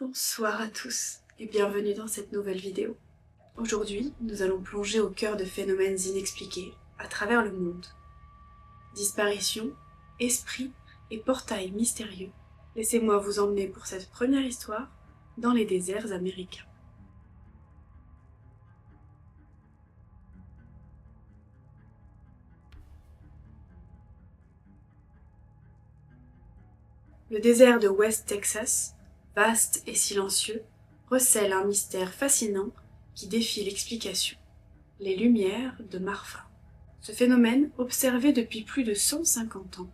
Bonsoir à tous et bienvenue dans cette nouvelle vidéo. Aujourd'hui, nous allons plonger au cœur de phénomènes inexpliqués à travers le monde. Disparitions, esprits et portails mystérieux. Laissez-moi vous emmener pour cette première histoire dans les déserts américains. Le désert de West Texas, vaste et silencieux, recèle un mystère fascinant qui défie l'explication. Les lumières de Marfa. Ce phénomène, observé depuis plus de 150 ans,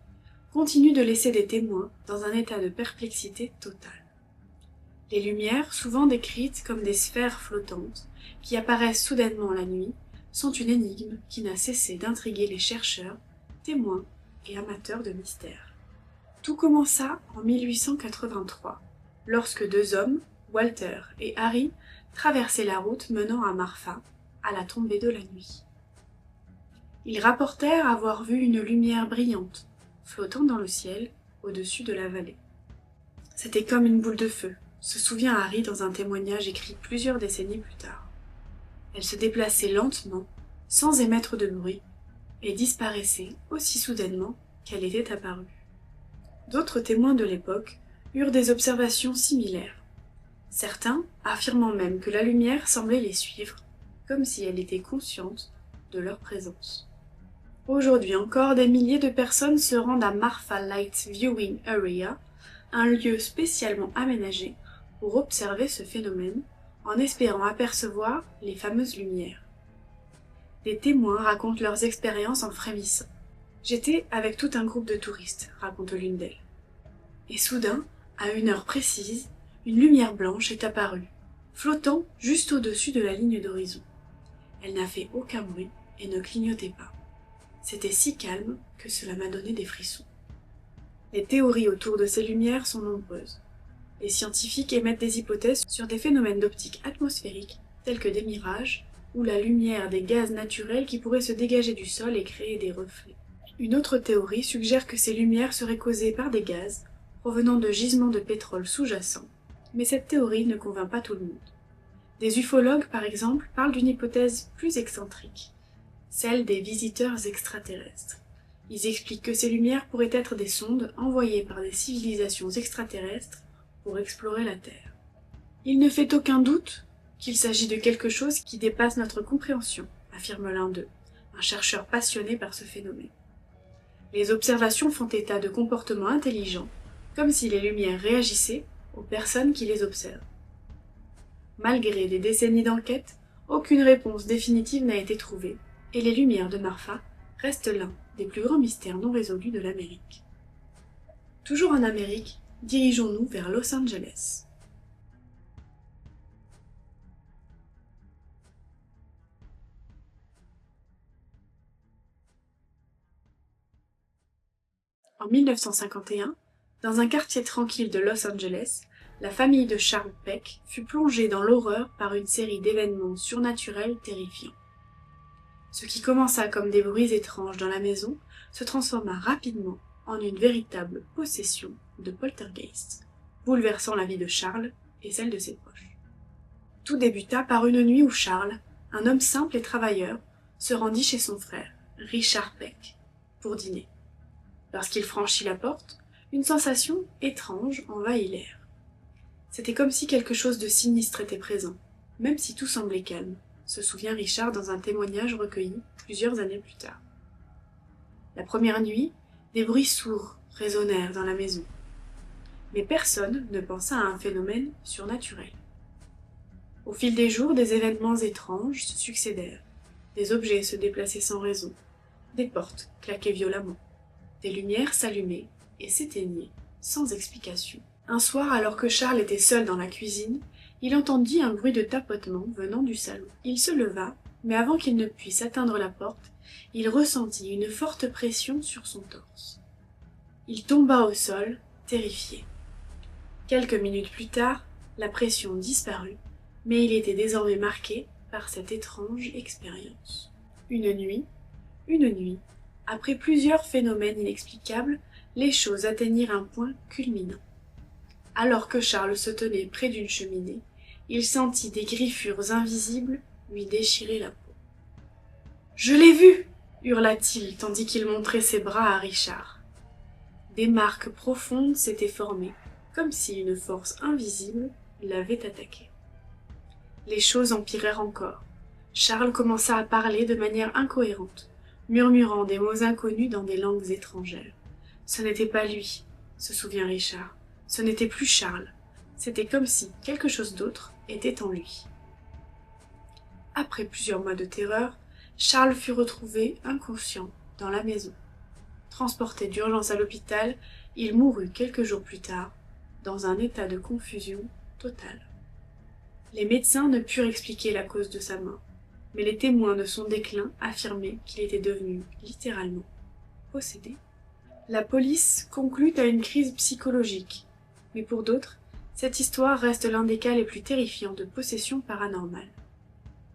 continue de laisser des témoins dans un état de perplexité totale. Les lumières, souvent décrites comme des sphères flottantes qui apparaissent soudainement la nuit, sont une énigme qui n'a cessé d'intriguer les chercheurs, témoins et amateurs de mystères. Tout commença en 1883, lorsque deux hommes, Walter et Harry, traversaient la route menant à Marfa, à la tombée de la nuit. Ils rapportèrent avoir vu une lumière brillante, flottant dans le ciel, au-dessus de la vallée. C'était comme une boule de feu, se souvient Harry dans un témoignage écrit plusieurs décennies plus tard. Elle se déplaçait lentement, sans émettre de bruit, et disparaissait aussi soudainement qu'elle était apparue. D'autres témoins de l'époque eurent des observations similaires, certains affirmant même que la lumière semblait les suivre, comme si elle était consciente de leur présence. Aujourd'hui encore, des milliers de personnes se rendent à Marfa Light Viewing Area, un lieu spécialement aménagé pour observer ce phénomène, en espérant apercevoir les fameuses lumières. Des témoins racontent leurs expériences en frémissant. « J'étais avec tout un groupe de touristes », raconte l'une d'elles. Et soudain, à une heure précise, une lumière blanche est apparue, flottant juste au-dessus de la ligne d'horizon. Elle n'a fait aucun bruit et ne clignotait pas. C'était si calme que cela m'a donné des frissons. Les théories autour de ces lumières sont nombreuses. Les scientifiques émettent des hypothèses sur des phénomènes d'optique atmosphérique, tels que des mirages, ou la lumière des gaz naturels qui pourraient se dégager du sol et créer des reflets. Une autre théorie suggère que ces lumières seraient causées par des gaz provenant de gisements de pétrole sous-jacents, mais cette théorie ne convainc pas tout le monde. Des ufologues, par exemple, parlent d'une hypothèse plus excentrique, celle des visiteurs extraterrestres. Ils expliquent que ces lumières pourraient être des sondes envoyées par des civilisations extraterrestres pour explorer la Terre. Il ne fait aucun doute qu'il s'agit de quelque chose qui dépasse notre compréhension, affirme l'un d'eux, un chercheur passionné par ce phénomène. Les observations font état de comportements intelligents, comme si les lumières réagissaient aux personnes qui les observent. Malgré des décennies d'enquête, aucune réponse définitive n'a été trouvée, et les lumières de Marfa restent l'un des plus grands mystères non résolus de l'Amérique. Toujours en Amérique, dirigeons-nous vers Los Angeles. En 1951, dans un quartier tranquille de Los Angeles, la famille de Charles Peck fut plongée dans l'horreur par une série d'événements surnaturels terrifiants. Ce qui commença comme des bruits étranges dans la maison se transforma rapidement en une véritable possession de poltergeist, bouleversant la vie de Charles et celle de ses proches. Tout débuta par une nuit où Charles, un homme simple et travailleur, se rendit chez son frère, Richard Peck, pour dîner. Lorsqu'il franchit la porte, une sensation étrange envahit l'air. C'était comme si quelque chose de sinistre était présent, même si tout semblait calme, se souvient Richard dans un témoignage recueilli plusieurs années plus tard. La première nuit, des bruits sourds résonnèrent dans la maison. Mais personne ne pensa à un phénomène surnaturel. Au fil des jours, des événements étranges se succédèrent. Des objets se déplaçaient sans raison. Des portes claquaient violemment. Des lumières s'allumaient et s'éteignaient sans explication. Un soir, alors que Charles était seul dans la cuisine, il entendit un bruit de tapotement venant du salon. Il se leva, mais avant qu'il ne puisse atteindre la porte, il ressentit une forte pression sur son torse. Il tomba au sol, terrifié. Quelques minutes plus tard, la pression disparut, mais il était désormais marqué par cette étrange expérience. Une nuit, après plusieurs phénomènes inexplicables, les choses atteignirent un point culminant. Alors que Charles se tenait près d'une cheminée, il sentit des griffures invisibles lui déchirer la peau. « Je l'ai vu !» hurla-t-il tandis qu'il montrait ses bras à Richard. Des marques profondes s'étaient formées, comme si une force invisible l'avait attaqué. Les choses empirèrent encore. Charles commença à parler de manière incohérente, murmurant des mots inconnus dans des langues étrangères. Ce n'était pas lui, se souvient Richard. Ce n'était plus Charles. C'était comme si quelque chose d'autre était en lui. Après plusieurs mois de terreur, Charles fut retrouvé inconscient dans la maison. Transporté d'urgence à l'hôpital, il mourut quelques jours plus tard, dans un état de confusion totale. Les médecins ne purent expliquer la cause de sa mort, mais les témoins de son déclin affirmaient qu'il était devenu littéralement possédé. La police conclut à une crise psychologique, mais pour d'autres, cette histoire reste l'un des cas les plus terrifiants de possession paranormale.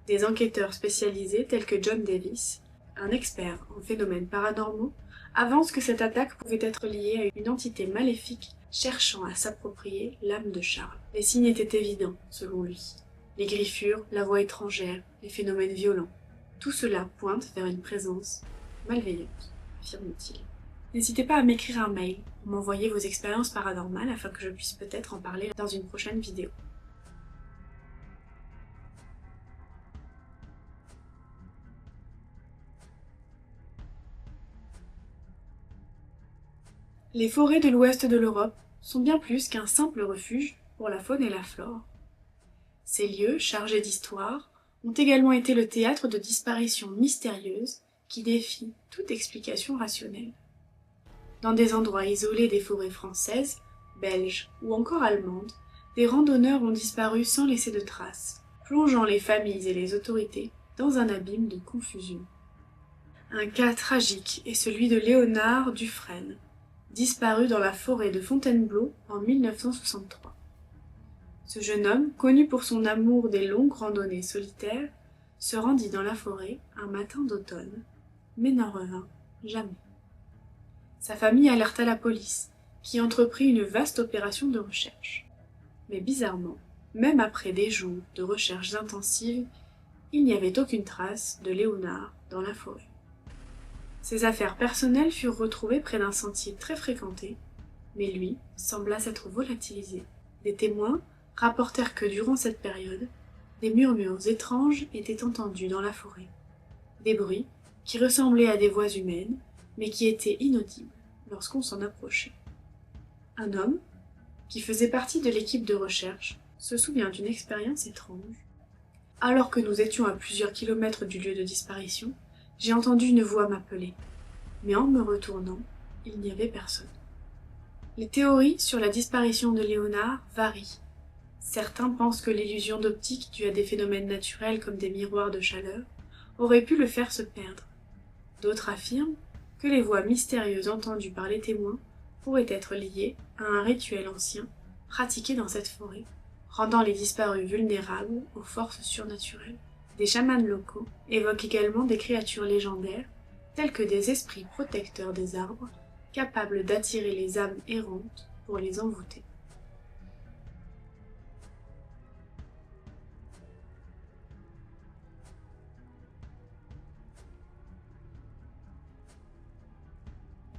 Des enquêteurs spécialisés tels que John Davis, un expert en phénomènes paranormaux, avancent que cette attaque pouvait être liée à une entité maléfique cherchant à s'approprier l'âme de Charles. Les signes étaient évidents, selon lui. Les griffures, la voix étrangère, les phénomènes violents. Tout cela pointe vers une présence malveillante, affirme-t-il. N'hésitez pas à m'écrire un mail pour m'envoyer vos expériences paranormales afin que je puisse peut-être en parler dans une prochaine vidéo. Les forêts de l'ouest de l'Europe sont bien plus qu'un simple refuge pour la faune et la flore. Ces lieux, chargés d'histoire, ont également été le théâtre de disparitions mystérieuses qui défient toute explication rationnelle. Dans des endroits isolés des forêts françaises, belges ou encore allemandes, des randonneurs ont disparu sans laisser de traces, plongeant les familles et les autorités dans un abîme de confusion. Un cas tragique est celui de Léonard Dufresne, disparu dans la forêt de Fontainebleau en 1963. Ce jeune homme, connu pour son amour des longues randonnées solitaires, se rendit dans la forêt un matin d'automne, mais n'en revint jamais. Sa famille alerta la police, qui entreprit une vaste opération de recherche. Mais bizarrement, même après des jours de recherches intensives, il n'y avait aucune trace de Léonard dans la forêt. Ses affaires personnelles furent retrouvées près d'un sentier très fréquenté, mais lui sembla s'être volatilisé. Des témoins rapportèrent que durant cette période, des murmures étranges étaient entendus dans la forêt. Des bruits qui ressemblaient à des voix humaines, mais qui étaient inaudibles lorsqu'on s'en approchait. Un homme, qui faisait partie de l'équipe de recherche, se souvient d'une expérience étrange. Alors que nous étions à plusieurs kilomètres du lieu de disparition, j'ai entendu une voix m'appeler, mais en me retournant, il n'y avait personne. Les théories sur la disparition de Léonard varient. Certains pensent que l'illusion d'optique due à des phénomènes naturels comme des miroirs de chaleur aurait pu le faire se perdre. D'autres affirment que les voix mystérieuses entendues par les témoins pourraient être liées à un rituel ancien pratiqué dans cette forêt, rendant les disparus vulnérables aux forces surnaturelles. Des chamans locaux évoquent également des créatures légendaires, telles que des esprits protecteurs des arbres, capables d'attirer les âmes errantes pour les envoûter.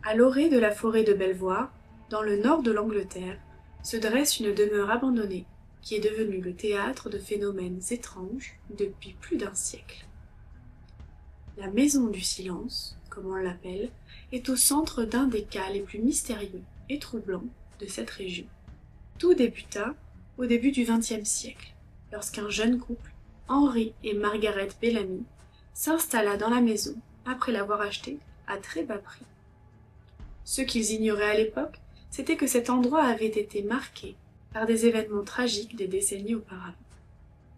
À l'orée de la forêt de Belvoir, dans le nord de l'Angleterre, se dresse une demeure abandonnée, qui est devenue le théâtre de phénomènes étranges depuis plus d'un siècle. La Maison du Silence, comme on l'appelle, est au centre d'un des cas les plus mystérieux et troublants de cette région. Tout débuta au début du XXe siècle, lorsqu'un jeune couple, Henry et Margaret Bellamy, s'installa dans la maison après l'avoir achetée à très bas prix. Ce qu'ils ignoraient à l'époque, c'était que cet endroit avait été marqué par des événements tragiques des décennies auparavant.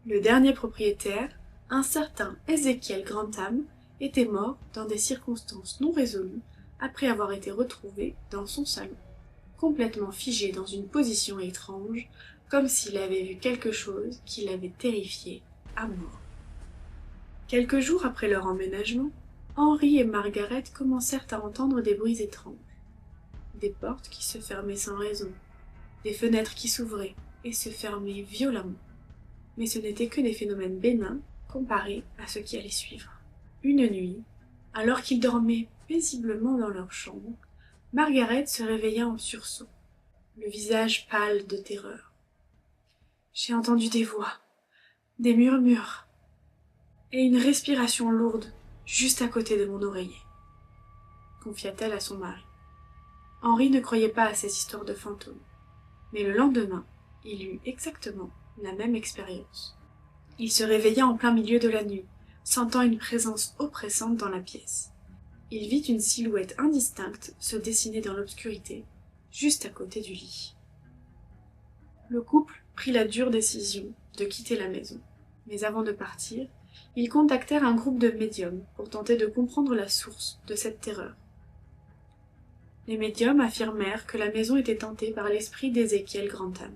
Le dernier propriétaire, un certain Ezekiel Grantham, était mort dans des circonstances non résolues après avoir été retrouvé dans son salon, complètement figé dans une position étrange, comme s'il avait vu quelque chose qui l'avait terrifié à mort. Quelques jours après leur emménagement, Henry et Margaret commencèrent à entendre des bruits étranges. Des portes qui se fermaient sans raison, des fenêtres qui s'ouvraient et se fermaient violemment. Mais ce n'étaient que des phénomènes bénins comparés à ce qui allait suivre. Une nuit, alors qu'ils dormaient paisiblement dans leur chambre, Margaret se réveilla en sursaut, le visage pâle de terreur. « J'ai entendu des voix, des murmures et une respiration lourde juste à côté de mon oreiller, » confia-t-elle à son mari. Henri ne croyait pas à ces histoires de fantômes, mais le lendemain, il eut exactement la même expérience. Il se réveilla en plein milieu de la nuit, sentant une présence oppressante dans la pièce. Il vit une silhouette indistincte se dessiner dans l'obscurité, juste à côté du lit. Le couple prit la dure décision de quitter la maison, mais avant de partir, ils contactèrent un groupe de médiums pour tenter de comprendre la source de cette terreur. Les médiums affirmèrent que la maison était hantée par l'esprit d'Ézéchiel Grantham,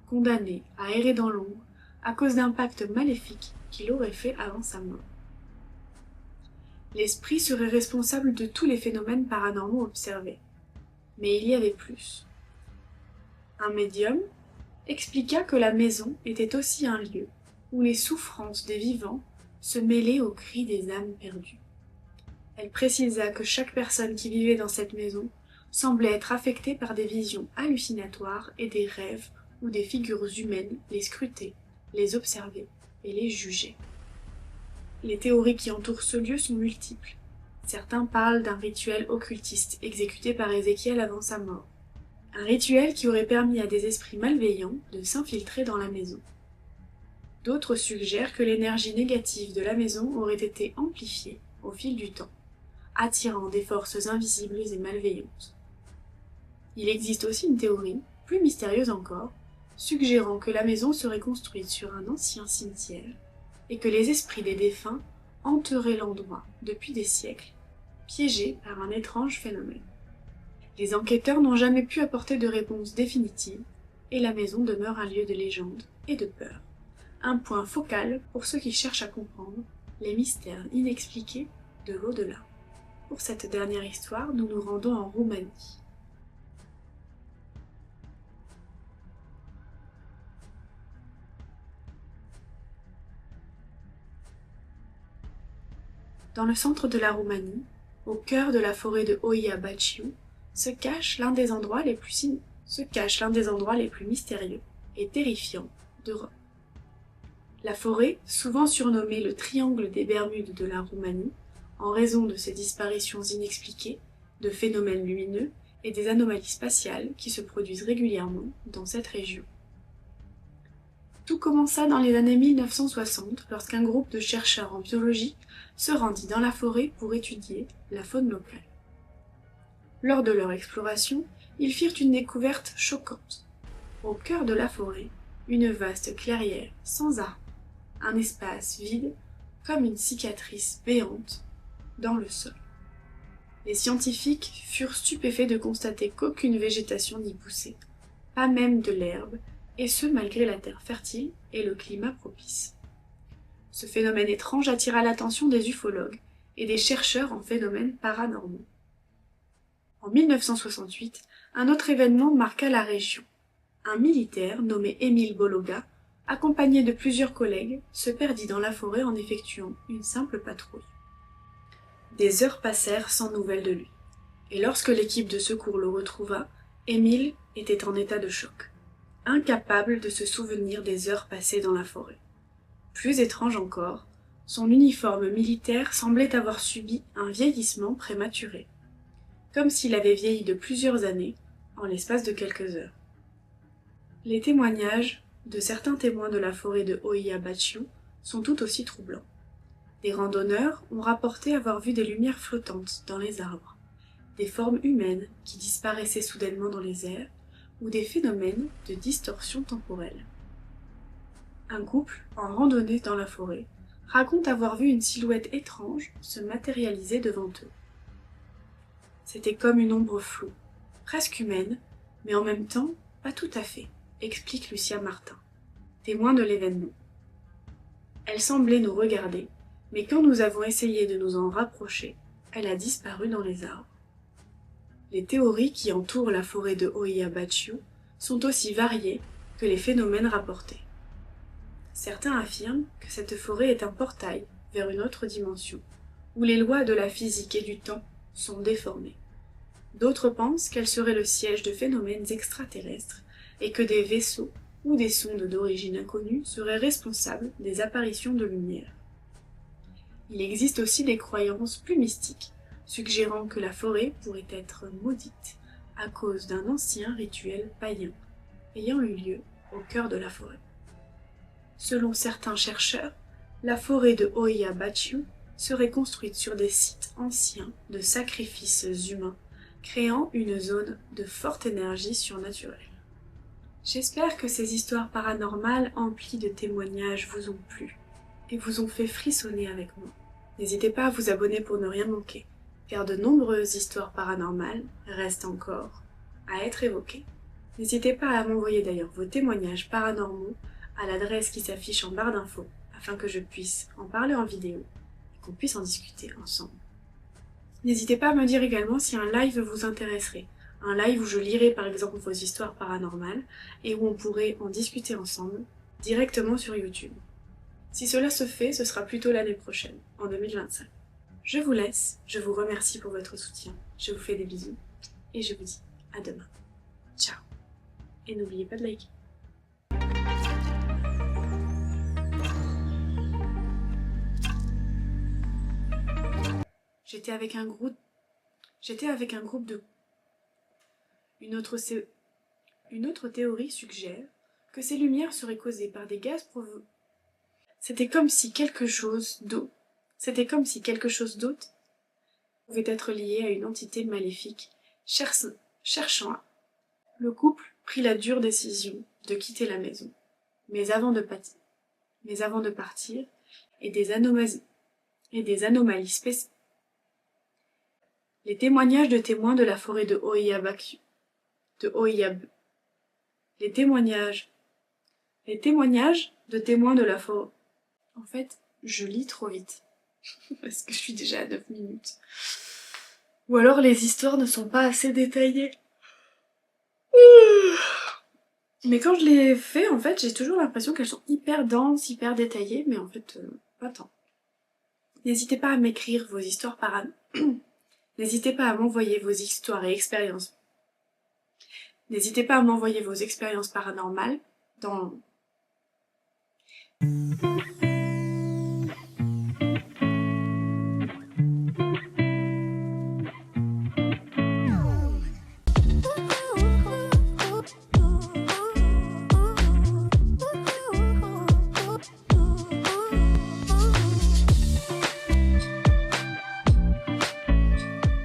condamné à errer dans l'ombre à cause d'un pacte maléfique qu'il aurait fait avant sa mort. L'esprit serait responsable de tous les phénomènes paranormaux observés. Mais il y avait plus. Un médium expliqua que la maison était aussi un lieu où les souffrances des vivants se mêlaient aux cris des âmes perdues. Elle précisa que chaque personne qui vivait dans cette maison semblait être affectée par des visions hallucinatoires et des rêves où des figures humaines les scrutaient, les observaient et les jugeaient. Les théories qui entourent ce lieu sont multiples. Certains parlent d'un rituel occultiste exécuté par Ézéchiel avant sa mort. Un rituel qui aurait permis à des esprits malveillants de s'infiltrer dans la maison. D'autres suggèrent que l'énergie négative de la maison aurait été amplifiée au fil du temps, attirant des forces invisibles et malveillantes. Il existe aussi une théorie, plus mystérieuse encore, suggérant que la maison serait construite sur un ancien cimetière et que les esprits des défunts hanteraient l'endroit depuis des siècles, piégés par un étrange phénomène. Les enquêteurs n'ont jamais pu apporter de réponse définitive et la maison demeure un lieu de légende et de peur, un point focal pour ceux qui cherchent à comprendre les mystères inexpliqués de l'au-delà. Pour cette dernière histoire, nous nous rendons en Roumanie. Dans le centre de la Roumanie, au cœur de la forêt de Oia Baciu, se cache l'un des endroits les plus mystérieux et terrifiants d'Europe. La forêt, souvent surnommée le triangle des Bermudes de la Roumanie, en raison de ses disparitions inexpliquées, de phénomènes lumineux et des anomalies spatiales qui se produisent régulièrement dans cette région. Tout commença dans les années 1960 lorsqu'un groupe de chercheurs en biologie se rendit dans la forêt pour étudier la faune locale. Lors de leur exploration, ils firent une découverte choquante. Au cœur de la forêt, une vaste clairière sans arbres, un espace vide comme une cicatrice béante dans le sol. Les scientifiques furent stupéfaits de constater qu'aucune végétation n'y poussait, pas même de l'herbe, et ce malgré la terre fertile et le climat propice. Ce phénomène étrange attira l'attention des ufologues et des chercheurs en phénomènes paranormaux. En 1968, un autre événement marqua la région. Un militaire nommé Émile Bologa, accompagné de plusieurs collègues, se perdit dans la forêt en effectuant une simple patrouille. Des heures passèrent sans nouvelles de lui, et lorsque l'équipe de secours le retrouva, Émile était en état de choc, incapable de se souvenir des heures passées dans la forêt. Plus étrange encore, son uniforme militaire semblait avoir subi un vieillissement prématuré, comme s'il avait vieilli de plusieurs années en l'espace de quelques heures. Les témoignages de certains témoins de la forêt de Oia Baciu sont tout aussi troublants. Des randonneurs ont rapporté avoir vu des lumières flottantes dans les arbres, des formes humaines qui disparaissaient soudainement dans les airs, ou des phénomènes de distorsion temporelle. Un couple, en randonnée dans la forêt, raconte avoir vu une silhouette étrange se matérialiser devant eux. C'était comme une ombre floue, presque humaine, mais en même temps pas tout à fait, explique Lucia Martin, témoin de l'événement. Elle semblait nous regarder, mais quand nous avons essayé de nous en rapprocher, elle a disparu dans les arbres. Les théories qui entourent la forêt de Oia Baciu sont aussi variés que les phénomènes rapportés. Certains affirment que cette forêt est un portail vers une autre dimension, où les lois de la physique et du temps sont déformées. D'autres pensent qu'elle serait le siège de phénomènes extraterrestres et que des vaisseaux ou des sondes d'origine inconnue seraient responsables des apparitions de lumière. Il existe aussi des croyances plus mystiques, suggérant que la forêt pourrait être maudite à cause d'un ancien rituel païen ayant eu lieu au cœur de la forêt. Selon certains chercheurs, la forêt de Oya-Baciu serait construite sur des sites anciens de sacrifices humains, créant une zone de forte énergie surnaturelle. J'espère que ces histoires paranormales emplies de témoignages vous ont plu et vous ont fait frissonner avec moi. N'hésitez pas à vous abonner pour ne rien manquer, car de nombreuses histoires paranormales restent encore à être évoquées. N'hésitez pas à m'envoyer d'ailleurs vos témoignages paranormaux à l'adresse qui s'affiche en barre d'infos, afin que je puisse en parler en vidéo et qu'on puisse en discuter ensemble. N'hésitez pas à me dire également si un live vous intéresserait, un live où je lirai par exemple vos histoires paranormales et où on pourrait en discuter ensemble directement sur YouTube. Si cela se fait, ce sera plutôt l'année prochaine, en 2025. Je vous laisse, je vous remercie pour votre soutien, je vous fais des bisous et je vous dis à demain. Ciao. Et n'oubliez pas de liker. J'étais avec un groupe de... Une autre théorie suggère que ces lumières seraient causées par des gaz C'était comme si quelque chose d'autre pouvait être lié à une entité maléfique cherchant à... Le couple prit la dure décision de quitter la maison. Mais avant de partir, et des anomalies spécifiques. Les témoignages de témoins de la forêt de Oya-Baciu. Les témoignages de témoins de la forêt. En fait, je lis trop vite. Parce que je suis déjà à 9 minutes. Ou alors les histoires ne sont pas assez détaillées. Mais quand je les fais, en fait, j'ai toujours l'impression qu'elles sont hyper denses, hyper détaillées, mais en fait, pas tant. N'hésitez pas à m'écrire vos histoires N'hésitez pas à m'envoyer vos histoires et expériences. N'hésitez pas à m'envoyer vos expériences paranormales dans...